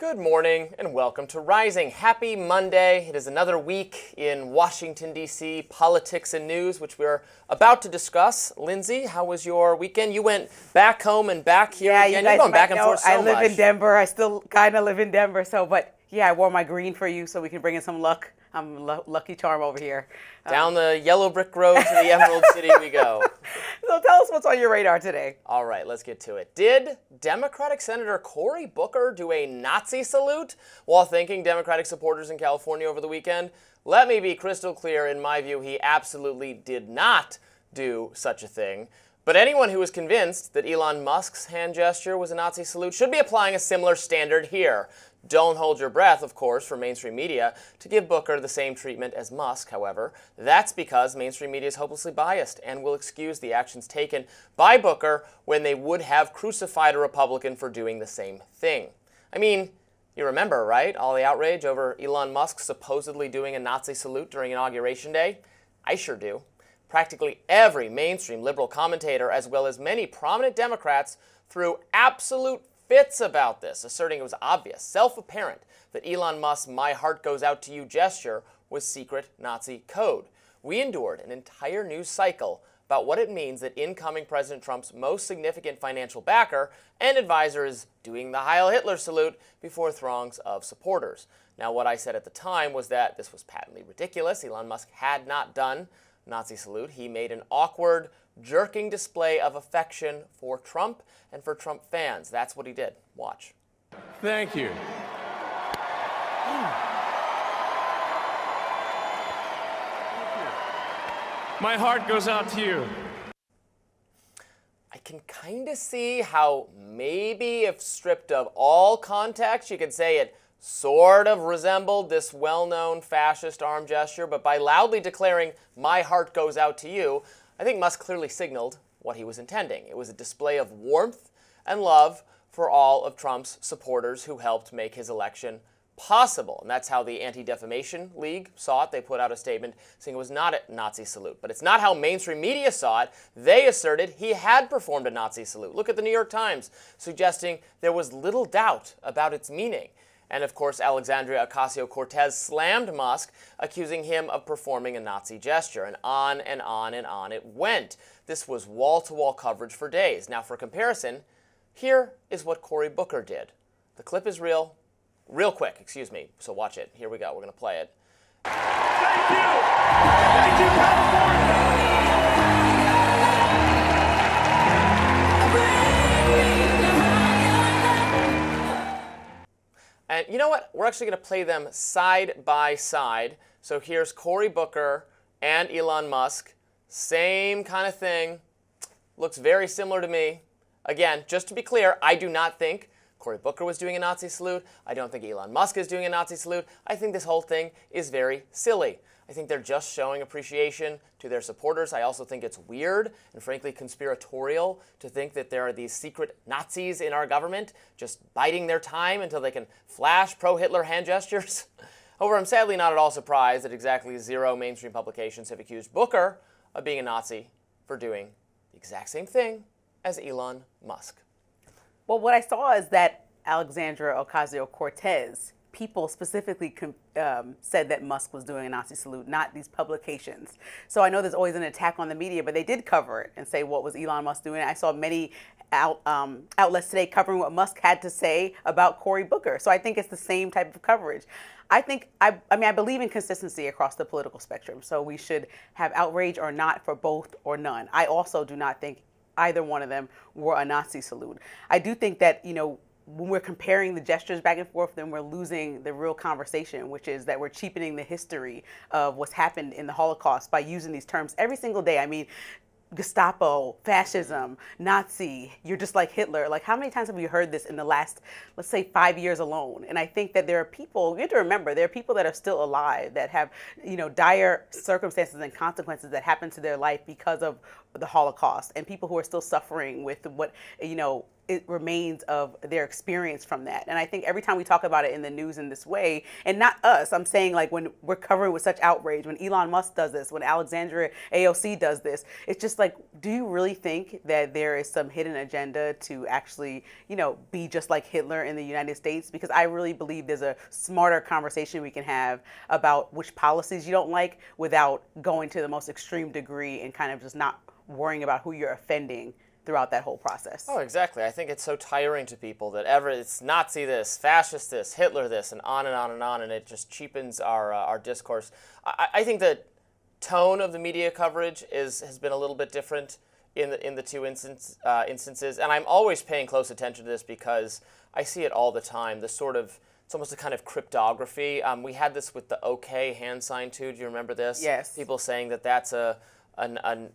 Good morning and welcome to Rising. Happy Monday. It is another week in Washington, D.C. politics and news, which we're about to discuss. Lindsay, how was your weekend? You went back home and back here again. You're going back and forth so much. I live in Denver. I still kind of live in Denver. But I wore my green for you so we can bring in some luck. I'm lucky charm over here. Down the yellow brick road to the Emerald City we go. So tell us what's on your radar today. All right, let's get to it. Did Democratic Senator Cory Booker do a Nazi salute while thanking Democratic supporters in California over the weekend? Let me be crystal clear. In my view, he absolutely did not do such a thing. But anyone who is convinced that Elon Musk's hand gesture was a Nazi salute should be applying a similar standard here. Don't hold your breath, of course, for mainstream media to give Booker the same treatment as Musk, however. That's because mainstream media is hopelessly biased and will excuse the actions taken by Booker when they would have crucified a Republican for doing the same thing. I mean, you remember, right? All the outrage over Elon Musk supposedly doing a Nazi salute during Inauguration Day? I sure do. Practically every mainstream liberal commentator, as well as many prominent Democrats, threw absolute fits about this, asserting it was obvious, self-apparent, that Elon Musk's "my heart goes out to you" gesture was secret Nazi code. We endured an entire news cycle about what it means that incoming President Trump's most significant financial backer and advisor is doing the Heil Hitler salute before throngs of supporters. Now, what I said at the time was that this was patently ridiculous. Elon Musk had not done Nazi salute. He made an awkward, jerking display of affection for Trump and for Trump fans. That's what he did. Watch. Thank you. My heart goes out to you. I can kind of see how maybe if stripped of all context, you could say it sort of resembled this well-known fascist arm gesture, but by loudly declaring "my heart goes out to you," I think Musk clearly signaled what he was intending. It was a display of warmth and love for all of Trump's supporters who helped make his election possible. And that's how the Anti-Defamation League saw it. They put out a statement saying it was not a Nazi salute. But it's not how mainstream media saw it. They asserted he had performed a Nazi salute. Look at the New York Times, suggesting there was little doubt about its meaning. And of course, Alexandria Ocasio-Cortez slammed Musk, accusing him of performing a Nazi gesture. And on and on and on it went. This was wall-to-wall coverage for days. Now, for comparison, here is what Cory Booker did. The clip is real quick, excuse me. So watch it. Here we go. We're going to play it. Thank you. Thank you, California. And you know what? We're actually going to play them side by side. So here's Cory Booker and Elon Musk. Same kind of thing. Looks very similar to me. Again, just to be clear, I do not think Cory Booker was doing a Nazi salute. I don't think Elon Musk is doing a Nazi salute. I think this whole thing is very silly. I think they're just showing appreciation to their supporters. I also think it's weird and frankly conspiratorial to think that there are these secret Nazis in our government just biding their time until they can flash pro-Hitler hand gestures. However, I'm sadly not at all surprised that exactly 0 mainstream publications have accused Booker of being a Nazi for doing the exact same thing as Elon Musk. Well, what I saw is that Alexandria Ocasio-Cortez, people specifically said that Musk was doing a Nazi salute, not these publications. So I know there's always an attack on the media, but they did cover it and say what was Elon Musk doing. I saw many outlets today covering what Musk had to say about Cory Booker. So I think it's the same type of coverage. I believe in consistency across the political spectrum. So we should have outrage or not for both or none. I also do not think either one of them were a Nazi salute. I do think that, when we're comparing the gestures back and forth, then we're losing the real conversation, which is that we're cheapening the history of what's happened in the Holocaust by using these terms every single day. I mean, Gestapo, fascism, Nazi, you're just like Hitler. Like, how many times have we heard this in the last, let's say, 5 years alone? And I think that there are people, you have to remember, there are people that are still alive that have, dire circumstances and consequences that happen to their life because of the Holocaust, and people who are still suffering with what, it remains of their experience from that. And I think every time we talk about it in the news in this way, and not us, I'm saying like when we're covering with such outrage, when Elon Musk does this, when Alexandria AOC does this, it's just like, do you really think that there is some hidden agenda to actually, be just like Hitler in the United States? Because I really believe there's a smarter conversation we can have about which policies you don't like without going to the most extreme degree and kind of just not worrying about who you're offending throughout that whole process. Oh, exactly. I think it's so tiring to people that it's Nazi this, fascist this, Hitler this, and on and on and on, and it just cheapens our discourse. I think the tone of the media coverage has been a little bit different in the two instances, and I'm always paying close attention to this because I see it all the time. It's almost a kind of cryptography. We had this with the OK hand sign too. Do you remember this? Yes. People saying that that's a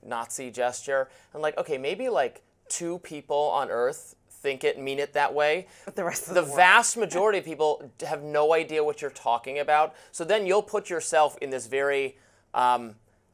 Nazi gesture. And like, okay, maybe like 2 people on Earth mean it that way. But the rest of the world. vast majority of people have no idea what you're talking about. So then you'll put yourself in this very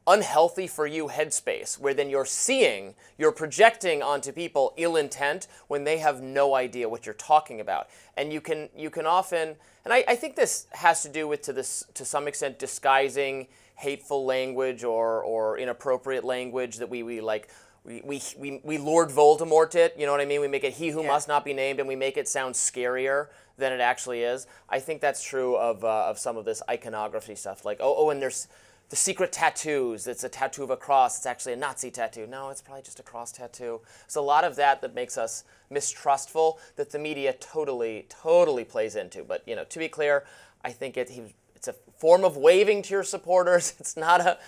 unhealthy for you headspace where then you're projecting onto people ill intent when they have no idea what you're talking about. And you can often, and I think this has to do with to some extent disguising hateful language or inappropriate language that we Lord Voldemort it, you know what I mean? We make it he who must not be named, and we make it sound scarier than it actually is. I think that's true of some of this iconography stuff, like and there's the secret tattoos. It's a tattoo of a cross. It's actually a Nazi tattoo. No, it's probably just a cross tattoo. It's a lot of that makes us mistrustful that the media totally plays into. But to be clear, I think it's a form of waving to your supporters. It's not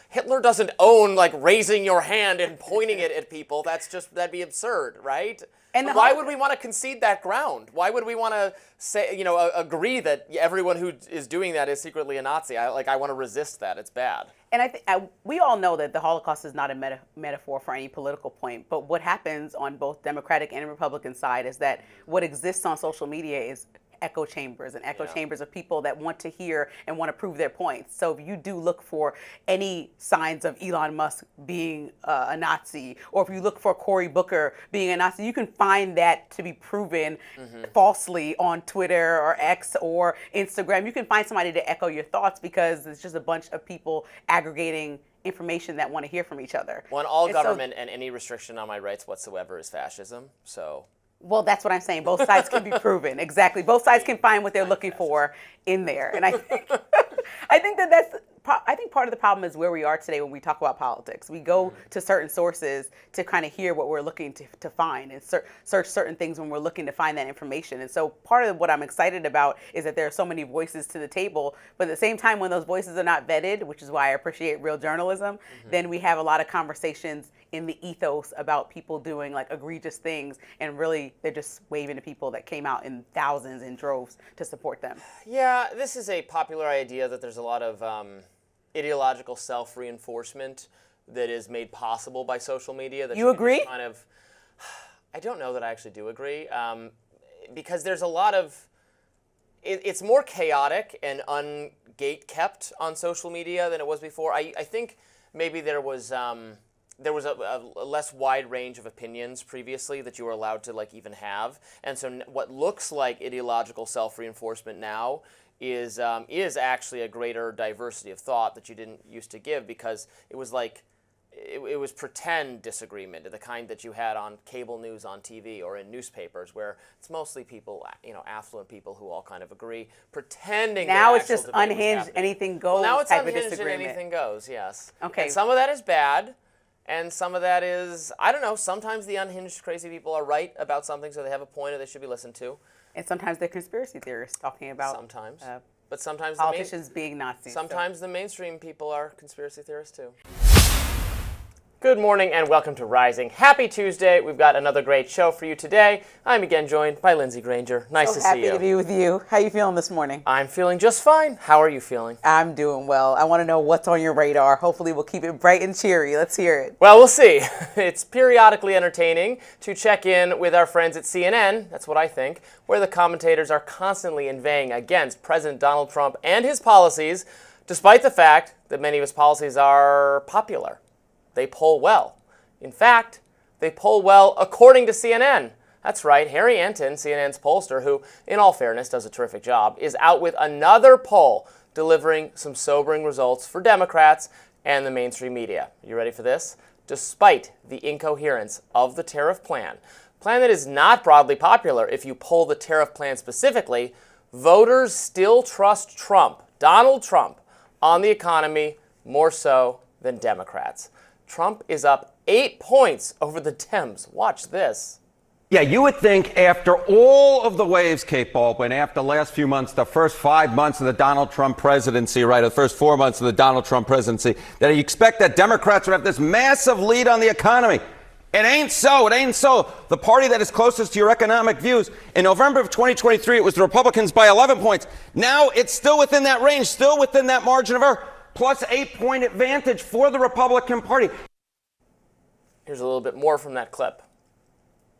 Hitler doesn't own like raising your hand and pointing it at people. That'd be absurd, right? And why would we want to concede that ground? Why would we want to say, agree that everyone who is doing that is secretly a Nazi? I want to resist that. It's bad. And I think we all know that the Holocaust is not a metaphor for any political point. But what happens on both Democratic and Republican side is that what exists on social media is echo chambers chambers of people that want to hear and want to prove their points. So if you do look for any signs of Elon Musk being a Nazi, or if you look for Cory Booker being a Nazi, you can find that to be proven falsely on Twitter or X or Instagram. You can find somebody to echo your thoughts because it's just a bunch of people aggregating information that want to hear from each other. Well, all government and any restriction on my rights whatsoever is fascism. So. Well, that's what I'm saying. Both sides can be proven. Exactly. Both sides can find what they're looking for in there. And I think I think part of the problem is where we are today when we talk about politics. We go to certain sources to kind of hear what we're looking to find and search certain things when we're looking to find that information. And so part of what I'm excited about is that there are so many voices to the table. But at the same time, when those voices are not vetted, which is why I appreciate real journalism, then we have a lot of conversations in the ethos about people doing like egregious things, and really they're just waving to people that came out in thousands in droves to support them. Yeah, this is a popular idea that there's a lot of ideological self-reinforcement that is made possible by social media. That you agree? I don't know that I actually do agree, because there's a lot of, it's more chaotic and ungate-kept on social media than it was before. I think maybe there was a less wide range of opinions previously that you were allowed to like even have, and so what looks like ideological self-reinforcement now is actually a greater diversity of thought that you didn't used to give, because it was like it was pretend disagreement, the kind that you had on cable news on TV or in newspapers, where it's mostly people, affluent people who all kind of agree, pretending. Now it's just unhinged, anything goes. Well, now it's type unhinged of disagreement. and anything goes. Yes. Okay. And some of that is bad. And some of that is, I don't know, sometimes the unhinged crazy people are right about something, so they have a point or they should be listened to. And sometimes they're conspiracy theorists talking about sometimes. But sometimes politicians being Nazis. Sometimes the mainstream people are conspiracy theorists too. Good morning and welcome to Rising. Happy Tuesday. We've got another great show for you today. I'm again joined by Lindsay Granger. Nice to see you. Happy to be with you. How are you feeling this morning? I'm feeling just fine. How are you feeling? I'm doing well. I want to know what's on your radar. Hopefully we'll keep it bright and cheery. Let's hear it. Well, we'll see. It's periodically entertaining to check in with our friends at CNN, that's what I think, where the commentators are constantly inveighing against President Donald Trump and his policies, despite the fact that many of his policies are popular. They poll well. In fact, They poll well according to CNN. That's right, Harry Enton, CNN's pollster, who, in all fairness, does a terrific job, is out with another poll delivering some sobering results for Democrats and the mainstream media. You ready for this? Despite the incoherence of the tariff plan that is not broadly popular if you poll the tariff plan specifically, voters still trust Trump, Donald Trump, on the economy more so than Democrats. Trump is up 8 points over the Dems. Watch this. Yeah, you would think after all of the waves, Kate Baldwin, after the last few months, the first 5 months of the Donald Trump presidency, right, the first 4 months of the Donald Trump presidency, that you expect that Democrats would have this massive lead on the economy. It ain't so. It ain't so. The party that is closest to your economic views, in November of 2023, it was the Republicans by 11 points. Now it's still within that range, still within that margin of error, plus 8-point advantage for the Republican Party. Here's a little bit more from that clip.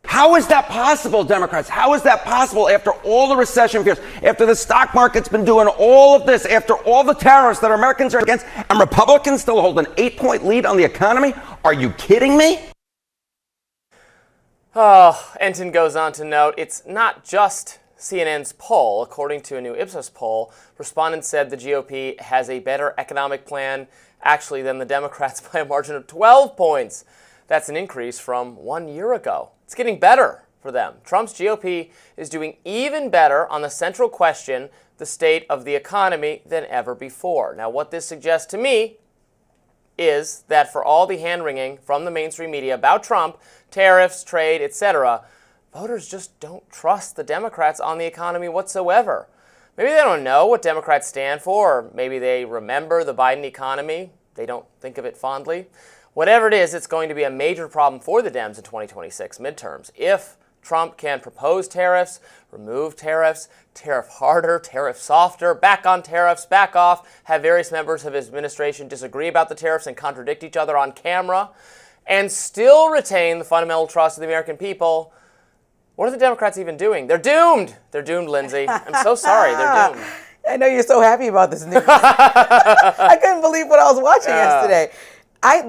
How is that possible, Democrats? How is that possible after all the recession fears, after the stock market's been doing all of this, after all the tariffs that Americans are against, and Republicans still hold an 8-point lead on the economy? Are you kidding me? Oh, Enton goes on to note, it's not just CNN's poll. According to a new Ipsos poll, respondents said the GOP has a better economic plan, actually, than the Democrats by a margin of 12 points. That's an increase from 1 year ago. It's getting better for them. Trump's GOP is doing even better on the central question, the state of the economy, than ever before. Now, what this suggests to me is that for all the hand-wringing from the mainstream media about Trump, tariffs, trade, etc., voters just don't trust the Democrats on the economy whatsoever. Maybe they don't know what Democrats stand for, or maybe they remember the Biden economy. They don't think of it fondly. Whatever it is, it's going to be a major problem for the Dems in 2026 midterms. If Trump can propose tariffs, remove tariffs, tariff harder, tariff softer, back on tariffs, back off, have various members of his administration disagree about the tariffs and contradict each other on camera, and still retain the fundamental trust of the American people, what are the Democrats even doing? They're doomed. They're doomed, Lindsay. I'm so sorry. They're doomed. I know you're so happy about this news. I couldn't believe what I was watching yesterday.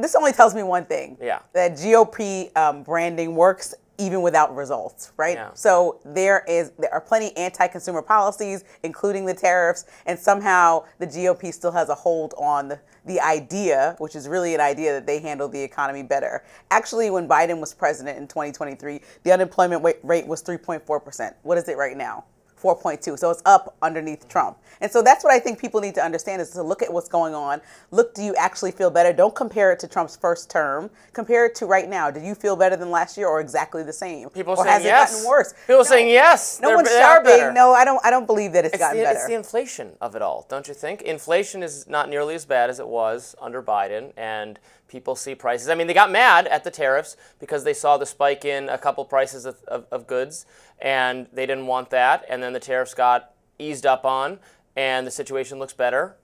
This only tells me one thing. Yeah. That GOP branding works even without results, right? Yeah. So there are plenty anti-consumer policies, including the tariffs, and somehow the GOP still has a hold on the idea, which is really an idea, that they handle the economy better. Actually, when Biden was president in 2023, the unemployment rate was 3.4%. What is it right now? 4.2. So it's up underneath Trump. And so that's what I think people need to understand, is to look at what's going on. Look, do you actually feel better? Don't compare it to Trump's first term. Compare it to right now. Do you feel better than last year, or exactly the same? People or saying has yes. it gotten worse? People saying yes. No one's they are better. shopping. No, I don't believe that it's gotten better. It's the inflation of it all, don't you think? Inflation is not nearly as bad as it was under Biden, and people see prices. I mean, they got mad at the tariffs because they saw the spike in a couple prices of goods, and they didn't want that. And then the tariffs got eased up on, and the situation looks better.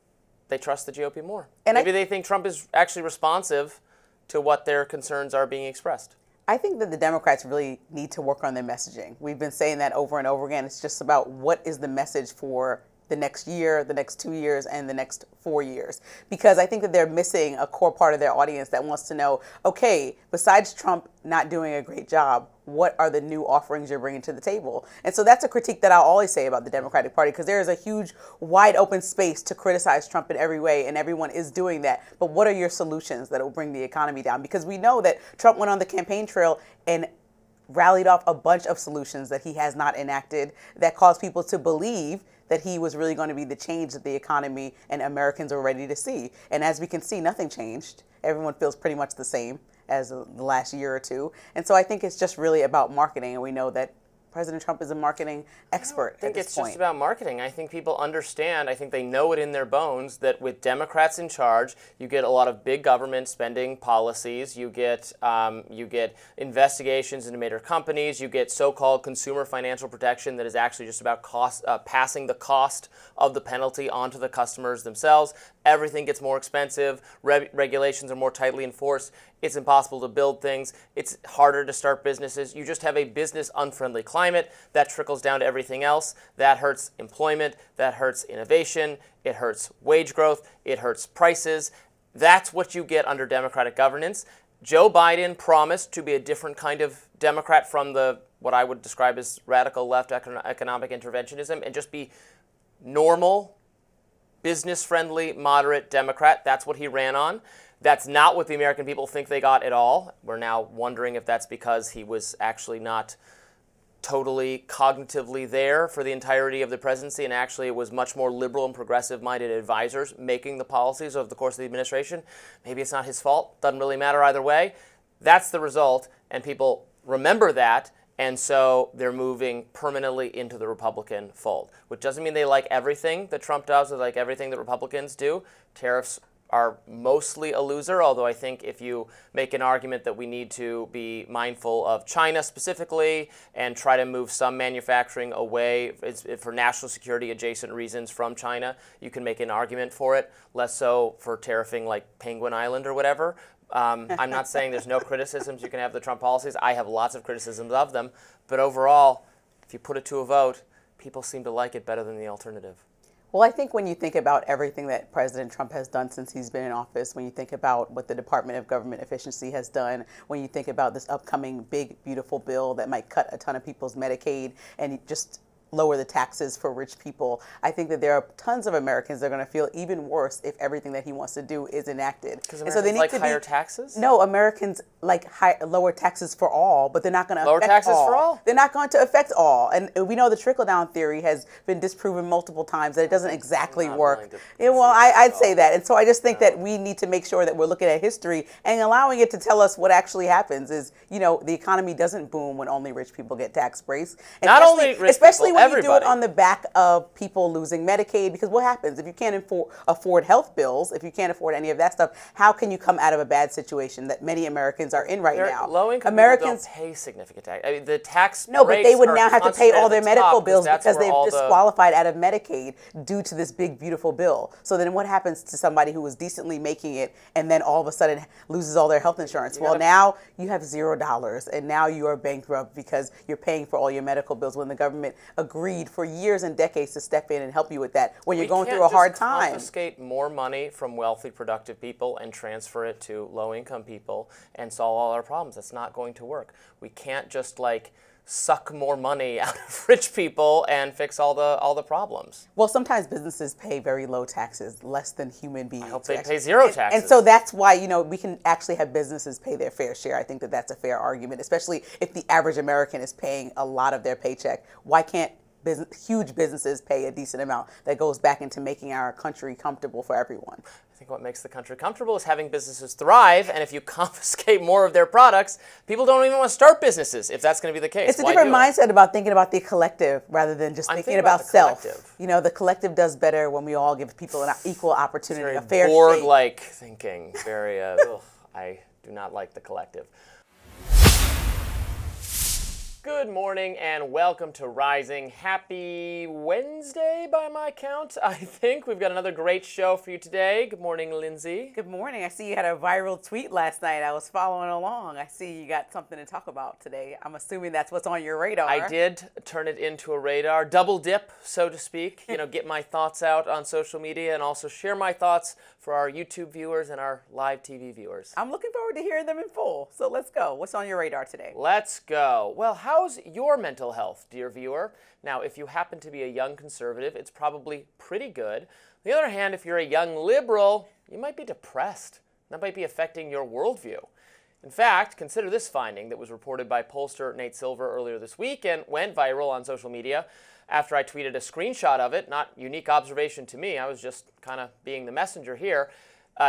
They trust the GOP more. And maybe they think Trump is actually responsive to what their concerns are being expressed. I think that the Democrats really need to work on their messaging. We've been saying that over and over again. It's just about what is the message for the next year, the next 2 years, and the next 4 years. Because I think that they're missing a core part of their audience that wants to know, okay, besides Trump not doing a great job, what are the new offerings you're bringing to the table? And so that's a critique that I'll always say about the Democratic Party, because there is a huge, wide open space to criticize Trump in every way, and everyone is doing that. But what are your solutions that will bring the economy down? Because we know that Trump went on the campaign trail and rallied off a bunch of solutions that he has not enacted that caused people to believe that he was really going to be the change that the economy and Americans are ready to see. And as we can see, nothing changed. Everyone feels pretty much the same as the last year or two. And so I think it's just really about marketing, and we know that President Trump is a marketing expert at this point. I think it's just about marketing. I think people understand, I think they know it in their bones, that with Democrats in charge, you get a lot of big government spending policies, you get investigations into major companies, you get so-called consumer financial protection that is actually just about passing the cost of the penalty onto the customers themselves. Everything gets more expensive, regulations are more tightly enforced, it's impossible to build things, it's harder to start businesses. You just have a business unfriendly climate that trickles down to everything else. That hurts employment, that hurts innovation, it hurts wage growth, it hurts prices. That's what you get under Democratic governance. Joe Biden promised to be a different kind of Democrat from the what I would describe as radical left economic interventionism and just be normal, business-friendly, moderate Democrat. That's what he ran on. That's not what the American people think they got at all. We're now wondering if that's because he was actually not totally cognitively there for the entirety of the presidency, and actually it was much more liberal and progressive-minded advisors making the policies over the course of the administration. Maybe it's not his fault. Doesn't really matter either way. That's the result, and people remember that, and so they're moving permanently into the Republican fold, which doesn't mean they like everything that Trump does or like everything that Republicans do. Tariffs are mostly a loser, although I think if you make an argument that we need to be mindful of China specifically and try to move some manufacturing away for national security adjacent reasons from China, you can make an argument for it, less so for tariffing like Penguin Island or whatever. I'm not saying there's no criticisms you can have of the Trump policies. I have lots of criticisms of them, but overall, if you put it to a vote, people seem to like it better than the alternative. Well, I think when you think about everything that President Trump has done since he's been in office, when you think about what the Department of Government Efficiency has done, when you think about this upcoming big, beautiful bill that might cut a ton of people's Medicaid and just lower the taxes for rich people, I think that there are tons of Americans that are going to feel even worse if everything that he wants to do is enacted. Because Americans like higher taxes? No, Americans like lower taxes for all, but they're not going to affect all. Lower taxes for all? They're not going to affect all. And we know the trickle-down theory has been disproven multiple times that it doesn't exactly work. Yeah, well, I'd say that. And so I just think that we need to make sure that we're looking at history and allowing it to tell us what actually happens is, the economy doesn't boom when only rich people get tax breaks. Not only rich people, especially when everybody. You do it on the back of people losing Medicaid, because what happens if you can't afford health bills, if you can't afford any of that stuff, how can you come out of a bad situation that many Americans are in right now? Low-income Americans people don't pay significant tax. I mean, the tax No, but they would now have to pay all their medical bills because they've all disqualified out of Medicaid due to this big, beautiful bill. So then what happens to somebody who was decently making it and then all of a sudden loses all their health insurance? Well, now you have $0 and now you are bankrupt because you're paying for all your medical bills when the government agreed for years and decades to step in and help you with that when you're going through a hard time. We can't just confiscate more money from wealthy, productive people and transfer it to low-income people and solve all our problems. That's not going to work. We can't just suck more money out of rich people and fix all the problems. Well, sometimes businesses pay very low taxes, less than human beings. I hope they pay zero taxes. And so that's why, we can actually have businesses pay their fair share. I think that that's a fair argument, especially if the average American is paying a lot of their paycheck. Why can't huge businesses pay a decent amount that goes back into making our country comfortable for everyone? I think what makes the country comfortable is having businesses thrive, and if you confiscate more of their products, people don't even want to start businesses if that's going to be the case. It's a different mindset about thinking about the collective rather than just thinking about self. The collective does better when we all give people an equal opportunity, a fair shake. Borg-like thinking. Very, I do not like the collective. Good morning and welcome to Rising. Happy Wednesday by my count, I think. We've got another great show for you today. Good morning, Lindsay. Good morning. I see you had a viral tweet last night. I was following along. I see you got something to talk about today. I'm assuming that's what's on your radar. I did turn it into a radar. Double dip, so to speak. Get my thoughts out on social media and also share my thoughts for our YouTube viewers and our live TV viewers. I'm looking forward to hearing them in full. So let's go. What's on your radar today? Let's go. Well, how's your mental health, dear viewer? Now, if you happen to be a young conservative, it's probably pretty good. On the other hand, if you're a young liberal, you might be depressed. That might be affecting your worldview. In fact, consider this finding that was reported by pollster Nate Silver earlier this week and went viral on social media after I tweeted a screenshot of it. Not unique observation to me. I was just kind of being the messenger here.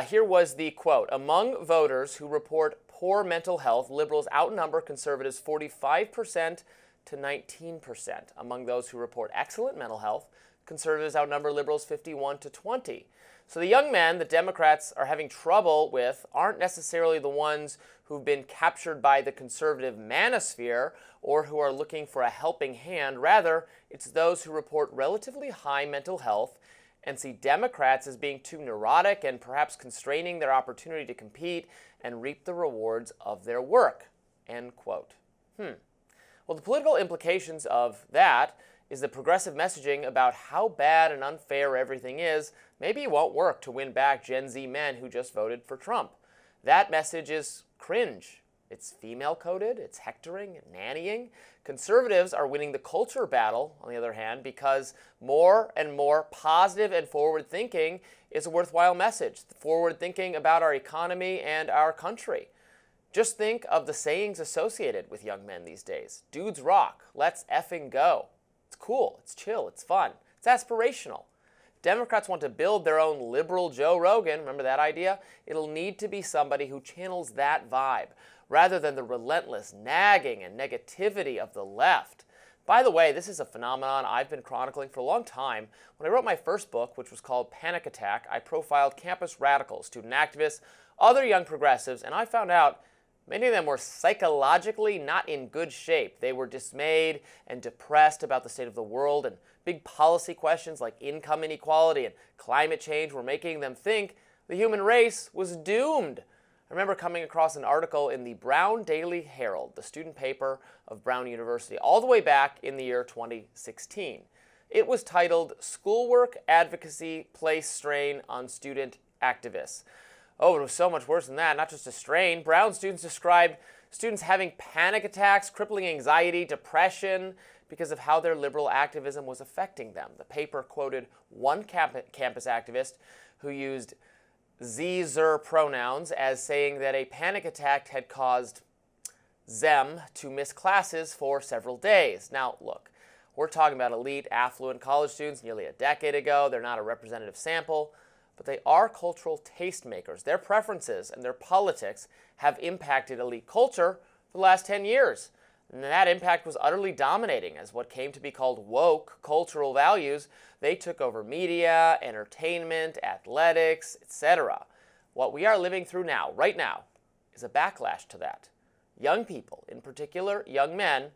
Here was the quote. Among voters who report poor mental health, liberals outnumber conservatives 45% to 19%. Among those who report excellent mental health, conservatives outnumber liberals 51 to 20. So the young men that Democrats are having trouble with aren't necessarily the ones who've been captured by the conservative manosphere or who are looking for a helping hand. Rather, it's those who report relatively high mental health and see Democrats as being too neurotic and perhaps constraining their opportunity to compete and reap the rewards of their work, end quote. Well, the political implications of that is that progressive messaging about how bad and unfair everything is maybe it won't work to win back Gen Z men who just voted for Trump. That message is cringe. It's female-coded, it's hectoring, nannying. Conservatives are winning the culture battle, on the other hand, because more and more positive and forward-thinking is a worthwhile message. Forward-thinking about our economy and our country. Just think of the sayings associated with young men these days. Dudes rock. Let's effing go. It's cool. It's chill. It's fun. It's aspirational. Democrats want to build their own liberal Joe Rogan. Remember that idea? It'll need to be somebody who channels that vibe, rather than the relentless nagging and negativity of the left. By the way, this is a phenomenon I've been chronicling for a long time. When I wrote my first book, which was called Panic Attack, I profiled campus radicals, student activists, other young progressives, and I found out many of them were psychologically not in good shape. They were dismayed and depressed about the state of the world, and big policy questions like income inequality and climate change were making them think the human race was doomed. I remember coming across an article in the Brown Daily Herald, the student paper of Brown University, all the way back in the year 2016. It was titled, "Schoolwork Advocacy Place Strain on Student Activists." Oh, it was so much worse than that, not just a strain. Brown students described students having panic attacks, crippling anxiety, depression, because of how their liberal activism was affecting them. The paper quoted one campus activist who used ze/zer pronouns as saying that a panic attack had caused them to miss classes for several days. Now, look, we're talking about elite, affluent college students nearly a decade ago. They're not a representative sample, but they are cultural tastemakers. Their preferences and their politics have impacted elite culture for the last 10 years. And that impact was utterly dominating as what came to be called woke cultural values. They took over media, entertainment, athletics, etc. What we are living through now, right now, is a backlash to that. Young people, in particular young men,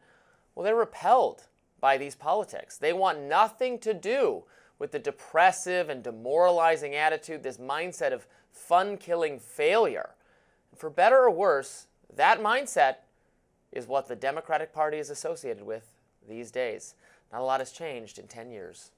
well, they're repelled by these politics. They want nothing to do with the depressive and demoralizing attitude, this mindset of fun-killing failure. And for better or worse, that mindset is what the Democratic Party is associated with these days. Not a lot has changed in 10 years.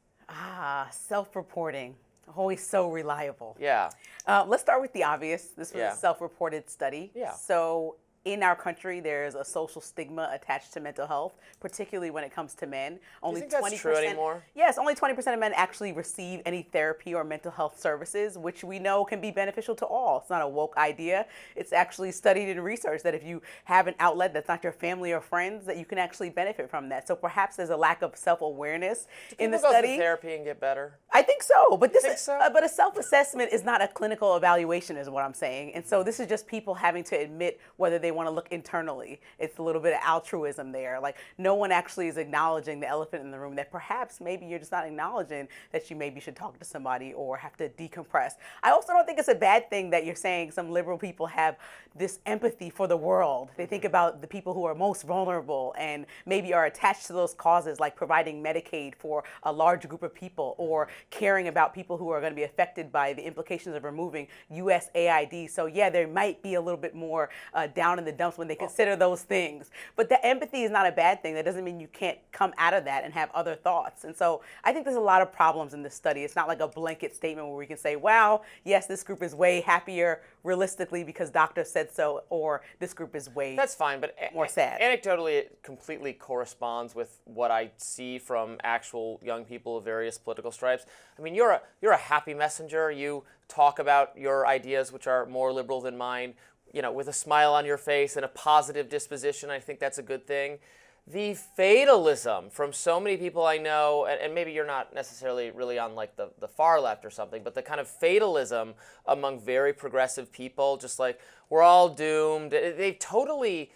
Self-reporting. Always so reliable. Yeah. Let's start with the obvious. This was Yeah. a self-reported study. Yeah. So in our country, there's a social stigma attached to mental health, particularly when it comes to men. Only think that's true anymore? Yes, only 20% of men actually receive any therapy or mental health services, which we know can be beneficial to all. It's not a woke idea. It's actually studied in research that if you have an outlet that's not your family or friends, that you can actually benefit from that. So perhaps there's a lack of self-awareness in the People go study. through therapy and get better. I think so, but this think is so? But a self-assessment is not a clinical evaluation, is what I'm saying. And so this is just people having to admit whether they want to look internally. It's a little bit of altruism there. Like no one actually is acknowledging the elephant in the room that perhaps maybe you're just not acknowledging that you maybe should talk to somebody or have to decompress. I also don't think it's a bad thing that you're saying some liberal people have this empathy for the world. They think about the people who are most vulnerable and maybe are attached to those causes, like providing Medicaid for a large group of people or caring about people who are going to be affected by the implications of removing USAID. So yeah, there might be a little bit more down in the dumps when they consider those things. But the empathy is not a bad thing. That doesn't mean you can't come out of that and have other thoughts. And so I think there's a lot of problems in this study. It's not like a blanket statement where we can say, wow, yes, this group is way happier realistically because doctors said so, or this group is way That's fine, but more sad. Anecdotally, it completely corresponds with what I see from actual young people of various political stripes. I mean, you're a happy messenger. You talk about your ideas, which are more liberal than mine, with a smile on your face and a positive disposition. I think that's a good thing. The fatalism from so many people I know, and maybe you're not necessarily really on like the far left or something, but the kind of fatalism among very progressive people, just like we're all doomed. They totally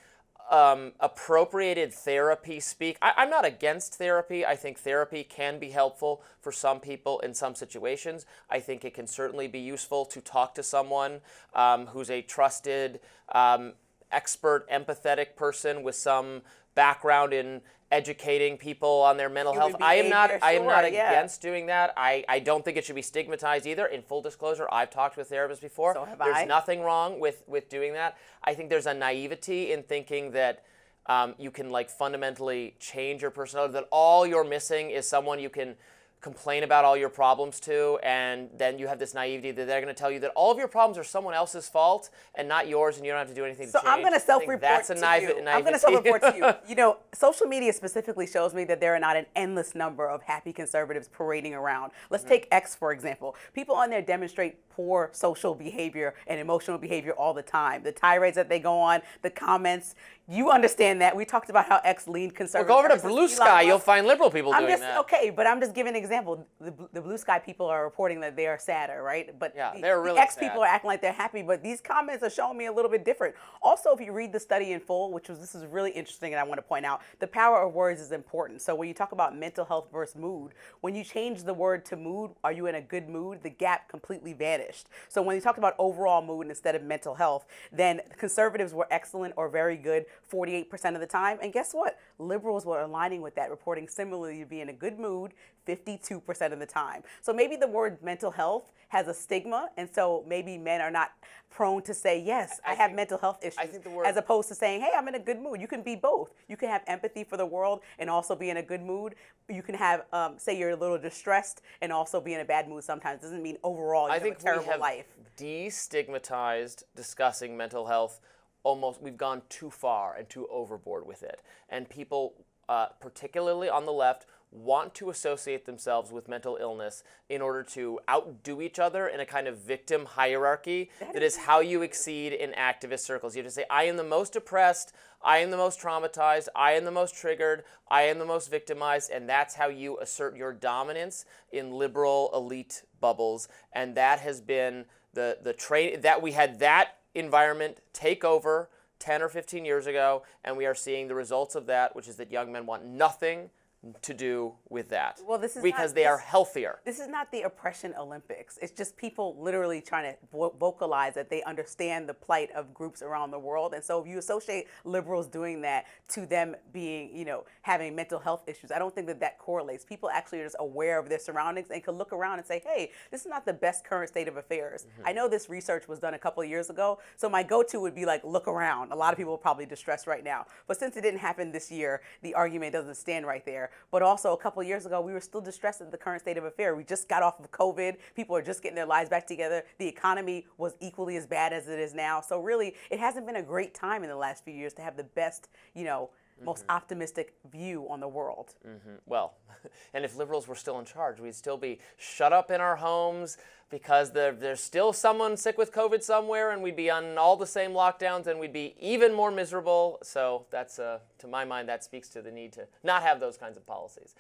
appropriated therapy speak. I'm not against therapy. I think therapy can be helpful for some people in some situations. I think it can certainly be useful to talk to someone who's a trusted, expert, empathetic person with some background in educating people on their mental health. I am not against doing that. I don't think it should be stigmatized either. In full disclosure, I've talked with therapists before. So have There's I. nothing wrong with doing that. I think there's a naivety in thinking that you can like fundamentally change your personality, that all you're missing is someone you can complain about all your problems to, and then you have this naivety that they're going to tell you that all of your problems are someone else's fault and not yours, and you don't have to do anything to change. So I'm going to self-report that's a to naivety. you. I'm going to self-report to you. You know, social media specifically shows me that there are not an endless number of happy conservatives parading around. Let's take X, for example. People on there demonstrate poor social behavior and emotional behavior all the time. The tirades that they go on, the comments, you understand that. We talked about how X leaned conservative. Well, go over to Blue Sky, you'll find liberal people doing that. Okay, but I'm just giving an example. The Blue Sky people are reporting that they are sadder, right? But yeah, the, they're really the X sad. people are acting like they're happy, but these comments are showing me a little bit different. Also, if you read the study in full, this is really interesting, and I want to point out, the power of words is important. So when you talk about mental health versus mood, when you change the word to mood, are you in a good mood? The gap completely vanished. So when you talked about overall mood instead of mental health, then conservatives were excellent or very good 48% of the time. And guess what? Liberals were aligning with that, reporting similarly to be in a good mood 52% of the time. So maybe the word mental health has a stigma, and so maybe men are not prone to say, yes, I have mental health issues, as opposed to saying, hey, I'm in a good mood. You can be both. You can have empathy for the world and also be in a good mood. You can have, say you're a little distressed and also be in a bad mood sometimes. It doesn't mean overall you have a terrible life. Destigmatized discussing mental health. We've gone too far and too overboard with it. And people, particularly on the left, want to associate themselves with mental illness in order to outdo each other in a kind of victim hierarchy that is how you exceed in activist circles. You have to say, I am the most depressed, I am the most traumatized, I am the most triggered, I am the most victimized, and that's how you assert your dominance in liberal elite bubbles. And that has been the trade that we had that environment take over 10 or 15 years ago, and we are seeing the results of that, which is that young men want nothing to do with that. Well, this is because they are healthier. This is not the oppression Olympics. It's just people literally trying to vocalize that they understand the plight of groups around the world. And so if you associate liberals doing that to them being, having mental health issues, I don't think that correlates. People actually are just aware of their surroundings and can look around and say, hey, this is not the best current state of affairs. I know this research was done a couple of years ago, so my go-to would be like, look around. A lot of people are probably distressed right now. But since it didn't happen this year, the argument doesn't stand right there. But also a couple of years ago, we were still distressed at the current state of affairs. We just got off of COVID. People are just getting their lives back together. The economy was equally as bad as it is now. So really, it hasn't been a great time in the last few years to have the best, most optimistic view on the world. Well, and if liberals were still in charge, we'd still be shut up in our homes because there's still someone sick with COVID somewhere, and we'd be on all the same lockdowns, and we'd be even more miserable. So that's, to my mind, that speaks to the need to not have those kinds of policies.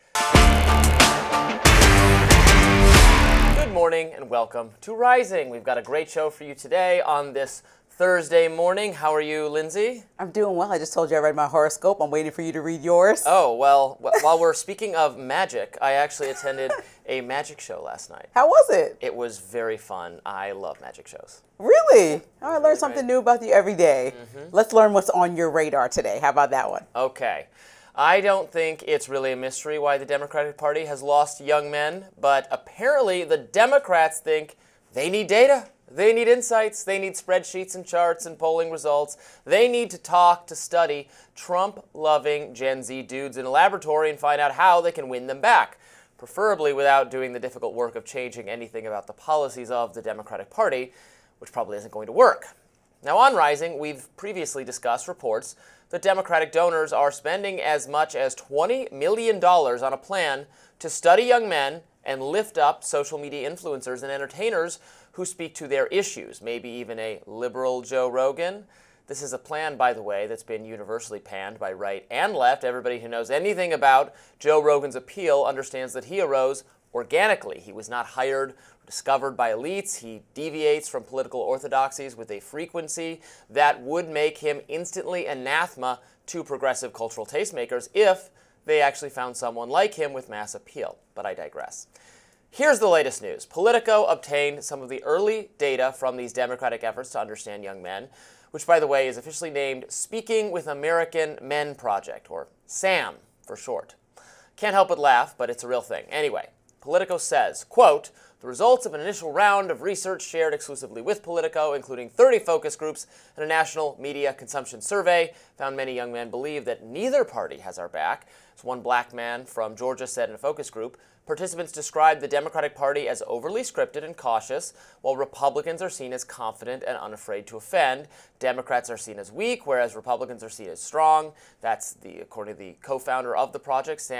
Good morning and welcome to Rising. We've got a great show for you today on this Thursday morning. How are you, Lindsay? I'm doing well. I just told you I read my horoscope. I'm waiting for you to read yours. Oh, well, while we're speaking of magic, I actually attended a magic show last night. How was it? It was very fun. I love magic shows. Really? Oh, I learn something new about you every day. Let's learn what's on your radar today. How about that one? Okay. I don't think it's really a mystery why the Democratic Party has lost young men, but apparently the Democrats think they need data. They need insights, they need spreadsheets and charts and polling results. They need to talk, to study Trump-loving Gen Z dudes in a laboratory and find out how they can win them back, preferably without doing the difficult work of changing anything about the policies of the Democratic Party, which probably isn't going to work. Now on Rising, we've previously discussed reports that Democratic donors are spending as much as $20 million on a plan to study young men and lift up social media influencers and entertainers who speak to their issues, maybe even a liberal Joe Rogan. This is a plan, by the way, that's been universally panned by right and left. Everybody who knows anything about Joe Rogan's appeal understands that he arose organically. He was not hired or discovered by elites. He deviates from political orthodoxies with a frequency that would make him instantly anathema to progressive cultural tastemakers if they actually found someone like him with mass appeal. But I digress. Here's the latest news. Politico obtained some of the early data from these Democratic efforts to understand young men, which, by the way, is officially named Speaking with American Men Project, or SAM for short. Can't help but laugh, but it's a real thing. Anyway, Politico says, quote, the results of an initial round of research shared exclusively with Politico, including 30 focus groups and a national media consumption survey, found many young men believe that neither party has our back. As one black man from Georgia said in a focus group, participants described the Democratic Party as overly scripted and cautious, while Republicans are seen as confident and unafraid to offend. Democrats are seen as weak, whereas Republicans are seen as strong. That's according to the co-founder of the project,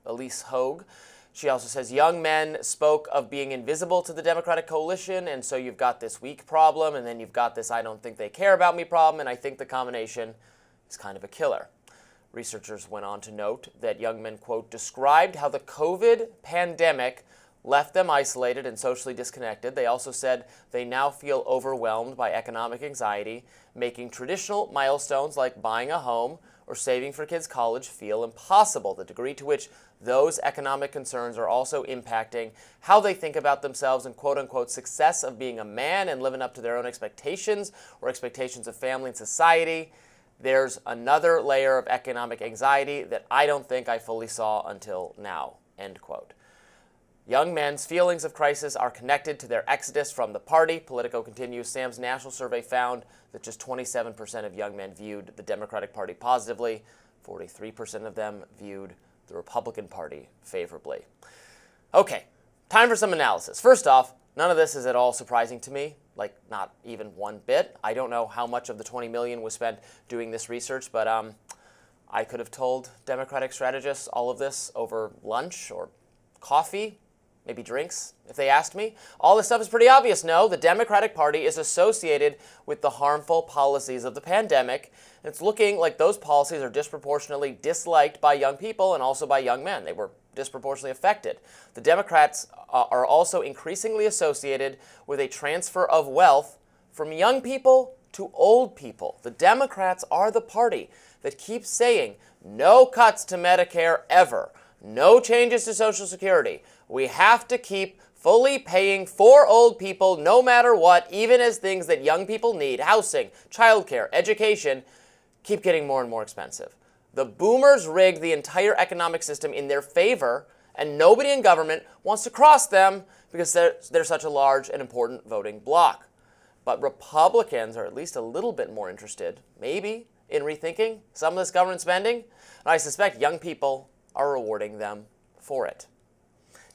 Elise Hogue. She also says young men spoke of being invisible to the Democratic coalition, and so you've got this weak problem, and then you've got this I don't think they care about me problem, and I think the combination is kind of a killer. Researchers went on to note that young men, quote, described how the COVID pandemic left them isolated and socially disconnected. They also said they now feel overwhelmed by economic anxiety, making traditional milestones like buying a home or saving for kids' college feel impossible. The degree to which those economic concerns are also impacting how they think about themselves and quote-unquote success of being a man and living up to their own expectations or expectations of family and society. There's another layer of economic anxiety that I don't think I fully saw until now, end quote. Young men's feelings of crisis are connected to their exodus from the party. Politico continues, Sam's national survey found that just 27% of young men viewed the Democratic Party positively. 43% of them viewed the Republican Party favorably. Okay, time for some analysis. First off, none of this is at all surprising to me, like not even one bit. I don't know how much of the $20 million was spent doing this research, but I could have told Democratic strategists all of this over lunch or coffee, maybe drinks, if they asked me. All this stuff is pretty obvious. No, the Democratic Party is associated with the harmful policies of the pandemic. And it's looking like those policies are disproportionately disliked by young people and also by young men. They were disproportionately affected. The Democrats are also increasingly associated with a transfer of wealth from young people to old people. The Democrats are the party that keeps saying no cuts to Medicare ever, no changes to Social Security. We have to keep fully paying for old people no matter what, even as things that young people need, housing, childcare, education, keep getting more and more expensive. The boomers rigged the entire economic system in their favor, and nobody in government wants to cross them because they're such a large and important voting bloc. But Republicans are at least a little bit more interested, maybe, in rethinking some of this government spending, and I suspect young people are rewarding them for it.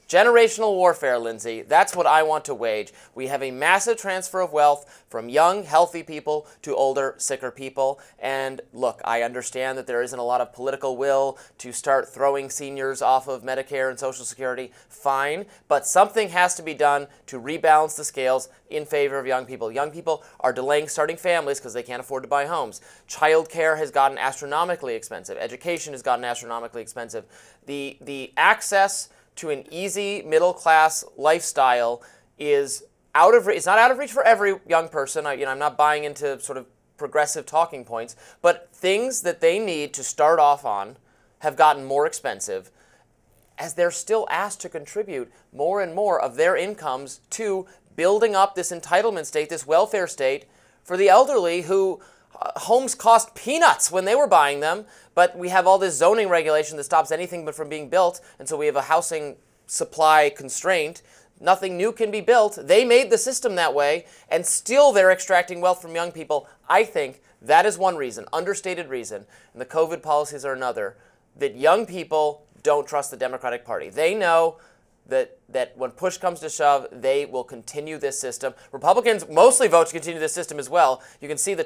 Generational warfare, Lindsay, that's what I want to wage. We have a massive transfer of wealth from young, healthy people to older, sicker people. And look, I understand that there isn't a lot of political will to start throwing seniors off of Medicare and Social Security. Fine, but something has to be done to rebalance the scales in favor of young people. Young people are delaying starting families because they can't afford to buy homes. Childcare has gotten astronomically expensive. Education has gotten astronomically expensive. The access to an easy middle-class lifestyle is out of reach. It's not out of reach for every young person. I'm not buying into sort of progressive talking points, but things that they need to start off on have gotten more expensive as they're still asked to contribute more and more of their incomes to building up this entitlement state, this welfare state for the elderly who homes cost peanuts when they were buying them, but we have all this zoning regulation that stops anything but from being built, and so we have a housing supply constraint. Nothing new can be built. They made the system that way, and still they're extracting wealth from young people. I think that is one reason, understated reason, and the COVID policies are another, that young people don't trust the Democratic Party. They know that when push comes to shove, they will continue this system. Republicans mostly vote to continue this system as well. You can see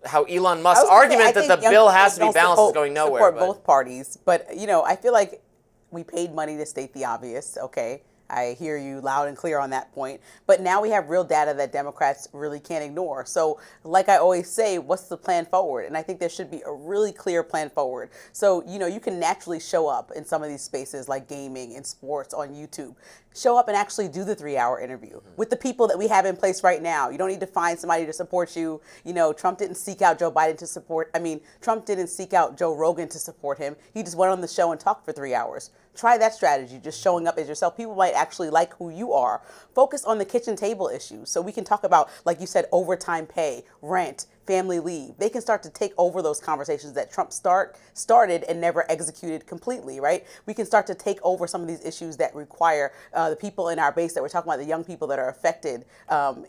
how Elon Musk's argument that the bill has to be balanced is going nowhere. Support both parties, but I feel like we paid money to state the obvious. Okay, I hear you loud and clear on that point. But now we have real data that Democrats really can't ignore. So like I always say, what's the plan forward? And I think there should be a really clear plan forward. So, you can naturally show up in some of these spaces like gaming and sports on YouTube. Show up and actually do the 3-hour interview with the people that we have in place right now. You don't need to find somebody to support you. Trump didn't seek out Trump didn't seek out Joe Rogan to support him. He just went on the show and talked for 3 hours. Try that strategy, just showing up as yourself. People might actually like who you are. Focus on the kitchen table issues. So we can talk about, like you said, overtime pay, rent, family leave. They can start to take over those conversations that Trump started and never executed completely, right? We can start to take over some of these issues that require the people in our base that we're talking about, the young people that are affected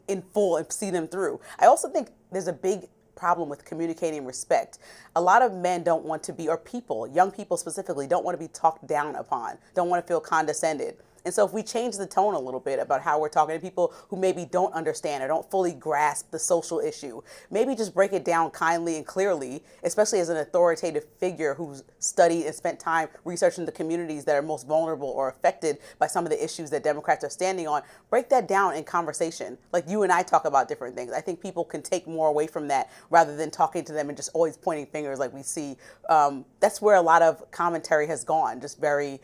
in full, and see them through. I also think there's a big problem with communicating respect. A lot of men don't want to be, or people, young people specifically, don't want to be talked down upon, don't want to feel condescended. And so if we change the tone a little bit about how we're talking to people who maybe don't understand or don't fully grasp the social issue, maybe just break it down kindly and clearly, especially as an authoritative figure who's studied and spent time researching the communities that are most vulnerable or affected by some of the issues that Democrats are standing on, break that down in conversation. Like you and I talk about different things. I think people can take more away from that rather than talking to them and just always pointing fingers like we see. That's where a lot of commentary has gone, just very,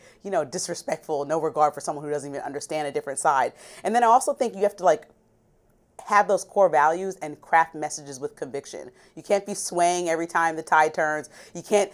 disrespectful, no regard for someone who doesn't even understand a different side. And then I also think you have to have those core values and craft messages with conviction. You can't be swaying every time the tide turns. You can't,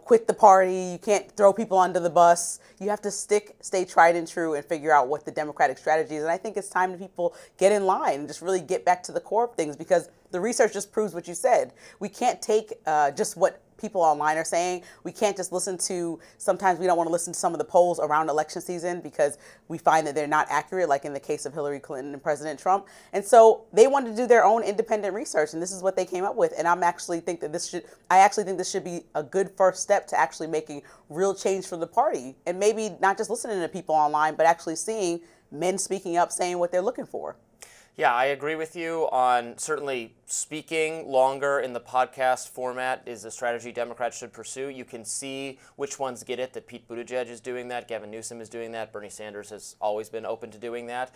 quit the party. You can't throw people under the bus. You have to stay tried and true and figure out what the Democratic strategy is. And I think it's time that people get in line and just really get back to the core of things, because the research just proves what you said. We can't take just what people online are saying. We can't just sometimes we don't want to listen to some of the polls around election season because we find that they're not accurate, like in the case of Hillary Clinton and President Trump. And so they wanted to do their own independent research, and this is what they came up with. And I actually think this should be a good first step to actually making real change for the party. And maybe not just listening to people online, but actually seeing men speaking up, saying what they're looking for. Yeah, I agree with you on certainly speaking longer in the podcast format is a strategy Democrats should pursue. You can see which ones get it, that Pete Buttigieg is doing that, Gavin Newsom is doing that, Bernie Sanders has always been open to doing that.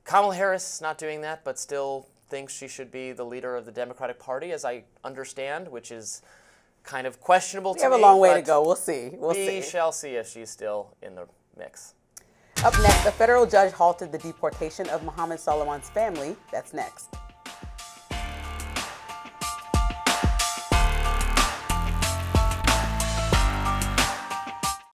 Kamala Harris is not doing that, but still thinks she should be the leader of the Democratic Party, as I understand, which is kind of questionable to me. We have a long way to go. We'll see. We shall see if she's still in the mix. Up next, a federal judge halted the deportation of Mohammed Sulaiman's family. That's next.